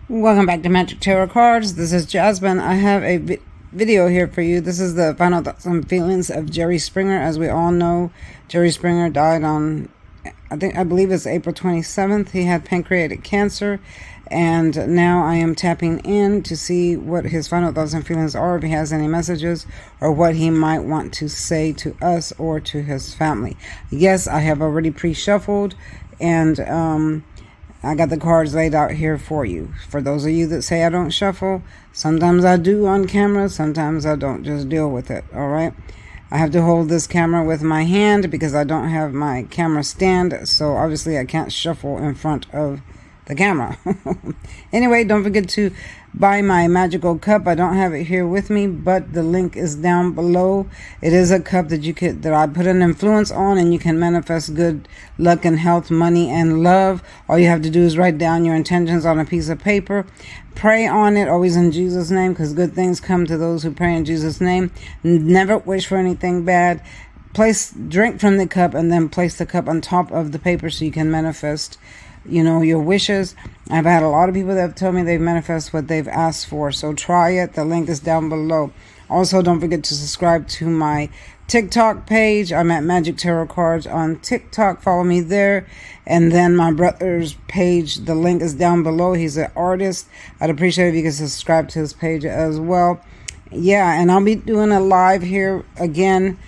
Welcome back to Magic Tarot Cards. This is Jasmine. I have a video here for you. This is the final thoughts and feelings of Jerry Springer. As we all know, Jerry Springer died on, I believe it's April 27th. He had pancreatic cancer. And now I am tapping in to see what his final thoughts and feelings are, if he has any messages or what he might want to say to us or to his family. Yes, I have already pre-shuffled, and I got the cards laid out here for you. For those of you that say I don't shuffle, sometimes I do on camera, sometimes I don't. Just deal with it, all right? I have to hold this camera with my hand because I don't have my camera stand, so obviously I can't shuffle in front of the camera. Anyway, don't forget to buy my magical cup. I don't have it here with me, but the link is down below. It is a cup that I put an influence on, and you can manifest good luck and health, money and love. All you have to do is write down your intentions on a piece of paper. Pray on it, always in Jesus' name, because good things come to those who pray in Jesus' name. Never wish for anything bad. Drink from the cup and then place the cup on top of the paper so you can manifest, your wishes. I've had a lot of people that have told me they've manifested what they've asked for. So try it. The link is down below. Also, don't forget to subscribe to my TikTok page. I'm at Magic Tarot Cards on TikTok. Follow me there. And then my brother's page, the link is down below. He's an artist. I'd appreciate if you could subscribe to his page as well. Yeah, and I'll be doing a live here again,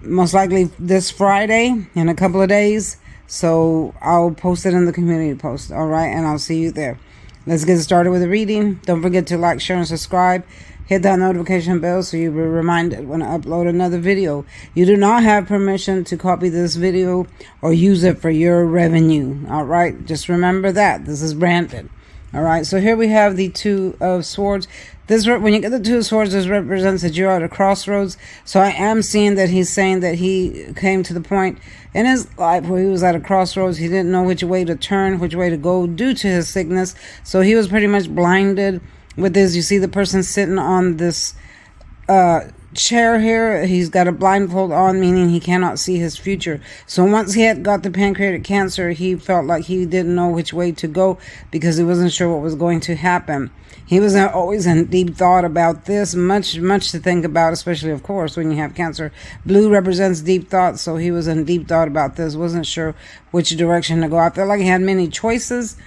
most likely this Friday in a couple of days. So I'll post it in the community post, all right? And I'll see you there. Let's get started with the reading. Don't forget to like, share, and subscribe. Hit that notification bell so you'll be reminded when I upload another video. You do not have permission to copy this video or use it for your revenue, all right? Just remember that. This is branded. All right, so here we have the Two of Swords. When you get the Two of Swords, this represents that you're at a crossroads. So I am seeing that he's saying that he came to the point in his life where he was at a crossroads. He didn't know which way to turn, which way to go due to his sickness. So he was pretty much blinded with this. You see the person sitting on this chair here. He's got a blindfold on, meaning he cannot see his future. So once he had got the pancreatic cancer, he felt like he didn't know which way to go because he wasn't sure what was going to happen. He was always in deep thought about this, much to think about, especially, of course, when you have cancer. Blue represents deep thought, so he was in deep thought about this, wasn't sure which direction to go. I felt like he had many choices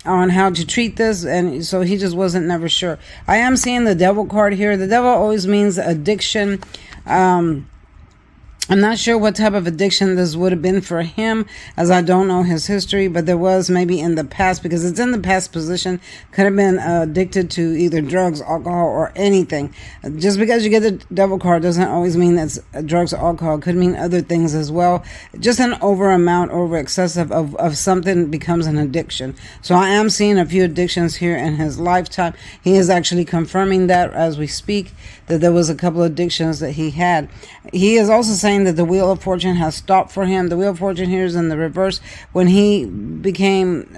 on how to treat this, and so he just wasn't never sure. I am seeing the Devil card here. The Devil always means addiction. I'm not sure what type of addiction this would have been for him, as I don't know his history, but there was maybe in the past, because it's in the past position. Could have been addicted to either drugs, alcohol, or anything. Just because you get the Devil card doesn't always mean that's drugs or alcohol. It could mean other things as well. Just an over excessive of something becomes an addiction. So I am seeing a few addictions here in his lifetime. He is actually confirming that as we speak, that there was a couple of addictions that he had. He is also saying that the Wheel of Fortune has stopped for him. The Wheel of Fortune here is in the reverse. When he became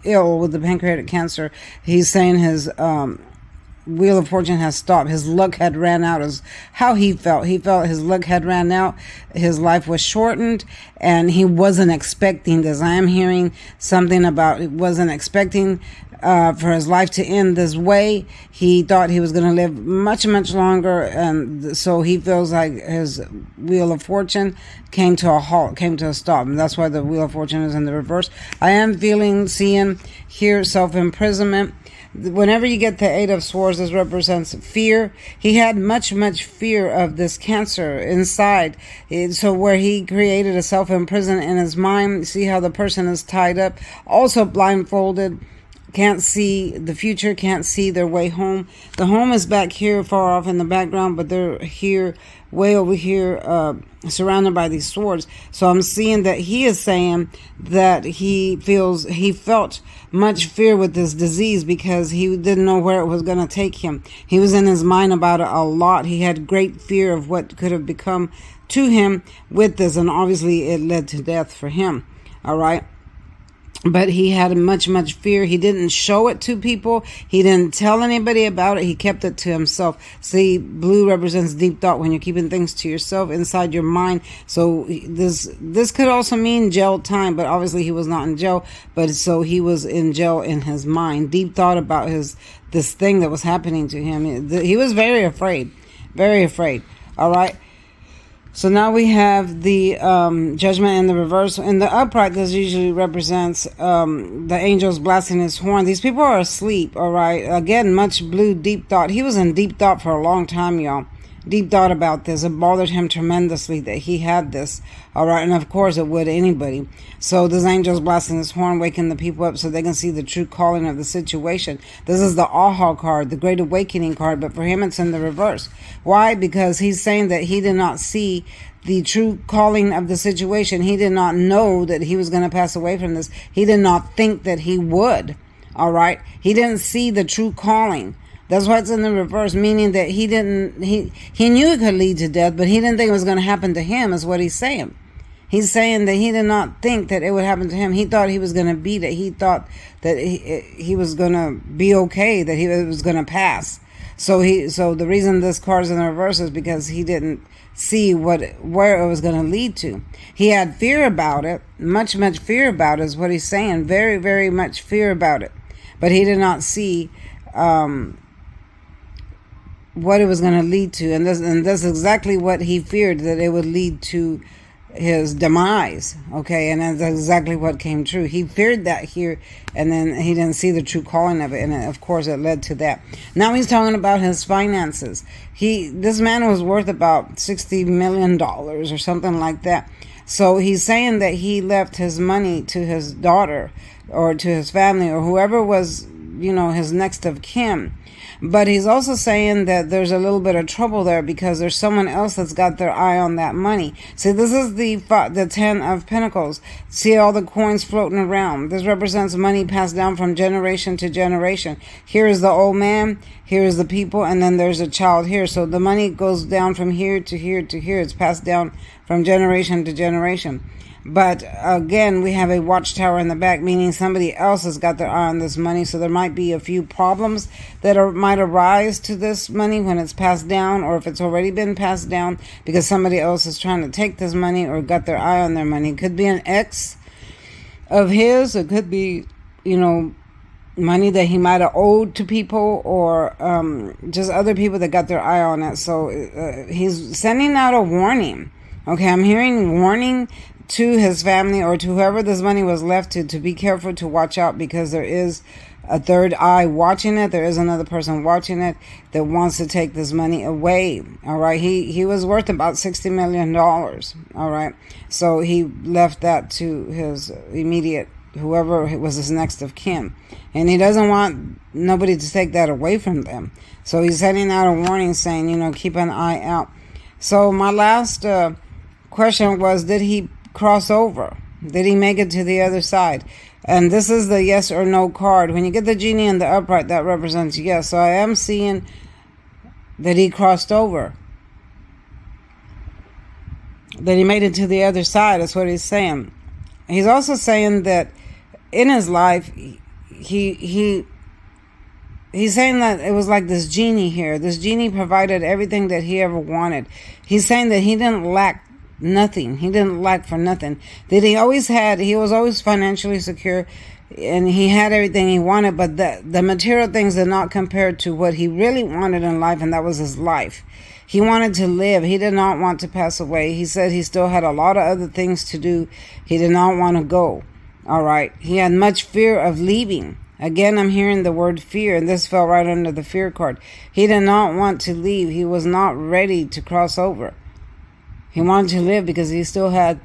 ill with the pancreatic cancer, he's saying his Wheel of Fortune has stopped. His luck had ran out, is how he felt. He felt his luck had ran out. His life was shortened, and he wasn't expecting this. I am hearing something about he wasn't expecting for his life to end this way. He thought he was going to live much longer, and so he feels like his Wheel of Fortune came to a halt, came to a stop, and that's why the Wheel of Fortune is in the reverse. I am seeing here self-imprisonment. Whenever you get the Eight of Swords, this represents fear. He had much fear of this cancer inside. So where he created a self-imprisonment in his mind. See how the person is tied up, also blindfolded, can't see the future, can't see their way home. The home is back here far off in the background, but they're here, way over here, surrounded by these swords. So I'm seeing that he is saying that he felt much fear with this disease because he didn't know where it was going to take him. He was in his mind about it a lot. He had great fear of what could have become to him with this, and obviously it led to death for him. All right. but he had much fear. He didn't show it to people. He didn't tell anybody about it. He kept it to himself. See, blue represents deep thought, when you're keeping things to yourself inside your mind. So this could also mean jail time, but obviously he was not in jail. But so he was in jail in his mind. Deep thought about this thing that was happening to him. He was very afraid. Very afraid. All right. So now we have the judgment in the reverse. In the upright, this usually represents the angels blasting his horn. These people are asleep, all right? Again, much blue, deep thought. He was in deep thought for a long time, y'all. Deep thought about this. It bothered him tremendously that he had this, all right? And of course, it would anybody. So this angel's blasting his horn, waking the people up so they can see the true calling of the situation. This is the Aha card, the Great Awakening card, but for him, it's in the reverse. Why? Because he's saying that he did not see the true calling of the situation. He did not know that he was going to pass away from this. He did not think that he would, all right? He didn't see the true calling. That's why it's in the reverse, meaning that he knew it could lead to death, but he didn't think it was going to happen to him, is what he's saying. He's saying that he did not think that it would happen to him. He thought he was going to beat it. He thought that he was going to be okay, that it was going to pass. So the reason this card is in the reverse is because he didn't see where it was going to lead to. He had fear about it, much fear about it is what he's saying. Very, very much fear about it. But he did not see what it was going to lead to, and that's exactly what he feared, that it would lead to his demise. Okay, and that's exactly what came true. He feared that here, and then he didn't see the true calling of it, and of course it led to that. Now he's talking about his finances. This man was worth about $60 million or something like that. So he's saying that he left his money to his daughter or to his family or whoever was, his next of kin. But he's also saying that there's a little bit of trouble there because there's someone else that's got their eye on that money. See, this is the 10 of Pentacles. See all the coins floating around. This represents money passed down from generation to generation. Here is the old man, here is the people, and then there's a child here. So the money goes down from here to here to here. It's passed down from generation to generation. But again, we have a watchtower in the back, meaning somebody else has got their eye on this money. So there might be a few problems that might arise to this money when it's passed down, or if it's already been passed down because somebody else is trying to take this money or got their eye on their money. It could be an ex of his. It could be, money that he might have owed to people, or just other people that got their eye on it. So he's sending out a warning. Okay, I'm hearing warning to his family or to whoever this money was left to be careful, to watch out, because there is a third eye watching it. There is another person watching it that wants to take this money away. All right. He was worth about $60 million. All right. So he left that to his immediate, whoever was his next of kin. And he doesn't want nobody to take that away from them. So he's sending out a warning saying, keep an eye out. So my last question was, did he cross over? Did he make it to the other side? And this is the yes or no card. When you get the genie in the upright, that represents yes. So I am seeing that he crossed over, that he made it to the other side. That's what he's saying. He's also saying that in his life, he's saying that it was like this genie here. This genie provided everything that he ever wanted. He's saying that he didn't lack nothing. He didn't lack for nothing. That he was always financially secure, and he had everything he wanted, but the material things did not compare to what he really wanted in life, and that was his life. He wanted to live. He did not want to pass away. He said he still had a lot of other things to do. He did not want to go. All right. He had much fear of leaving. Again, I'm hearing the word fear, and this fell right under the fear card. He did not want to leave. He was not ready to cross over. He wanted to live because he still had,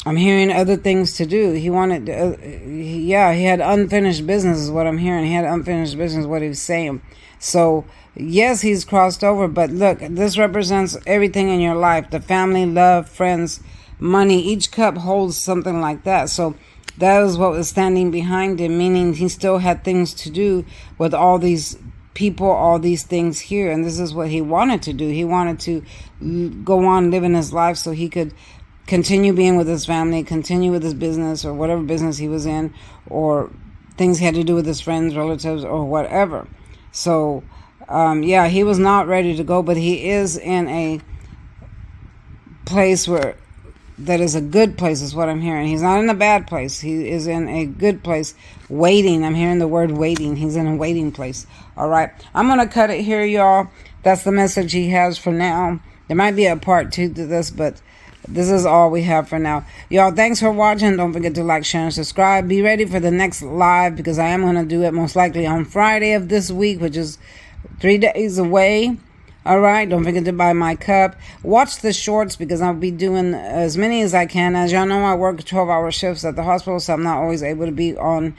I'm hearing, other things to do. He wanted, he had unfinished business is what I'm hearing. He had unfinished business, what he was saying. So, yes, he's crossed over, but look, this represents everything in your life. The family, love, friends, money. Each cup holds something like that. So, that is what was standing behind him, meaning he still had things to do with all these people, all these things here. And this is what he wanted to do. He wanted to go on living his life so he could continue being with his family, continue with his business or whatever business he was in, or things he had to do with his friends, relatives, or whatever. So, yeah, he was not ready to go, but he is in a place where that is a good place, is what I'm hearing. He's not in a bad place. He is in a good place, waiting. I'm hearing the word waiting. He's in a waiting place. All right. I'm going to cut it here, y'all. That's the message he has for now. There might be a part 2 to this, but this is all we have for now. Y'all, thanks for watching. Don't forget to like, share, and subscribe. Be ready for the next live, because I am going to do it most likely on Friday of this week, which is 3 days away. All right, don't forget to buy my cup. Watch the shorts, because I'll be doing as many as I can. As y'all know, I work 12-hour shifts at the hospital, so I'm not always able to be online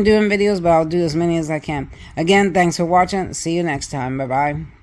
doing videos, but I'll do as many as I can. Again, thanks for watching. See you next time. Bye-bye.